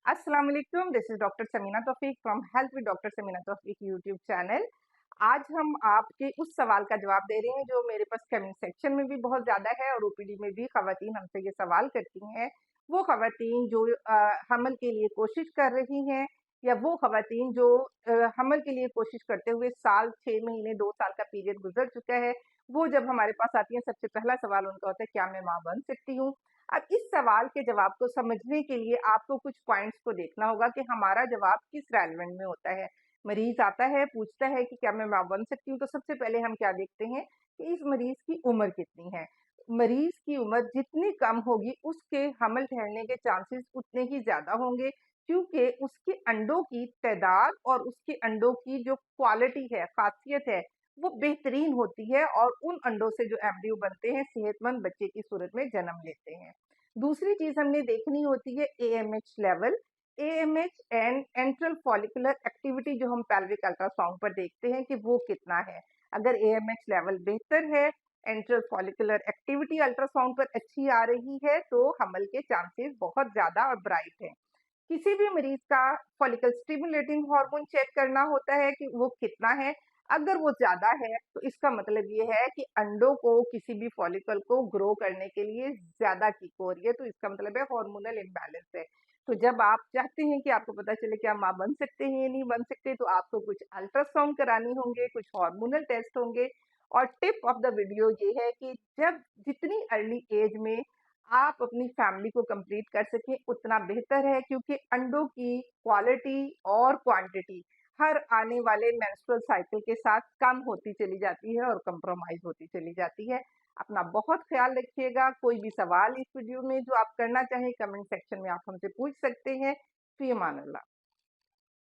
अस्सलाम वालेकुम, this is doctor Sameena Taufeeq from health with doctor Sameena Taufeeq YouTube channel. आज हम आपके उस सवाल का जवाब दे रहे हैं जो मेरे पास कमेंट सेक्शन में भी बहुत ज़्यादा है और ओपीडी में भी खवातीन हमसे ये सवाल करती हैं। वो खवातीन जो हमल के लिए कोशिश कर रही हैं या वो खवातीन जो हमल के लिए कोशिश करते हुए साल 6 महीने 2 साल का पीरियड गुजर चुका है, वो जब हमारे पास आती हैं सबसे पहला सवाल उनका होता है, क्या मैं माँ बन सकती हूँ? अब इस सवाल के जवाब को समझने के लिए आपको कुछ पॉइंट्स को देखना होगा कि हमारा जवाब किस रेलेवेंट में होता है। मरीज आता है, पूछता है कि क्या मैं माँ बन सकती हूँ, तो सबसे पहले हम क्या देखते हैं कि इस मरीज की उम्र कितनी है। मरीज की उम्र जितनी कम होगी उसके हमल ठहरने के चांसेस उतने ही ज्यादा होंगे, क्योंकि उसके अंडों की तादाद और उसके अंडों की जो क्वालिटी है, खासियत है, वो बेहतरीन होती है और उन अंडों से जो एम्ब्रियो बनते हैं सेहतमंद बच्चे की सूरत में जन्म लेते हैं। दूसरी चीज हमने देखनी होती है AMH level. AMH and enteral follicular activity जो हम पेल्विक अल्ट्रासाउंड पर देखते हैं कि वो कितना है। अगर एएमएच लेवल बेहतर है, एंट्रल फॉलिकुलर एक्टिविटी अल्ट्रासाउंड पर अच्छी आ रही है, तो हमल के चांसेस बहुत ज्यादा और ब्राइट हैं। किसी भी मरीज का फॉलिकल स्टिमुलेटिंग हार्मोन चेक करना होता है कि वो कितना है। अगर वो ज्यादा है तो इसका मतलब ये है कि अंडों को किसी भी फॉलिकल को ग्रो करने के लिए ज्यादा किक हो रही है, तो इसका मतलब है हार्मोनल इम्बैलेंस है। तो जब आप चाहते हैं कि आपको पता चले कि आप माँ बन सकते हैं या नहीं बन सकते, तो आपको कुछ अल्ट्रासाउंड करानी होंगे, कुछ हार्मोनल टेस्ट होंगे। और टिप ऑफ द वीडियो ये है कि जब जितनी अर्ली एज में आप अपनी फैमिली को कंप्लीट कर सकें उतना बेहतर है, क्योंकि अंडों की क्वालिटी और क्वांटिटी हर आने वाले मेंस्ट्रुअल साइकिल के साथ कम होती चली जाती है और कंप्रोमाइज होती चली जाती है। अपना बहुत ख्याल रखिएगा। कोई भी सवाल इस वीडियो में जो आप करना चाहें कमेंट सेक्शन में आप हमसे पूछ सकते हैं। फी अमान अल्लाह।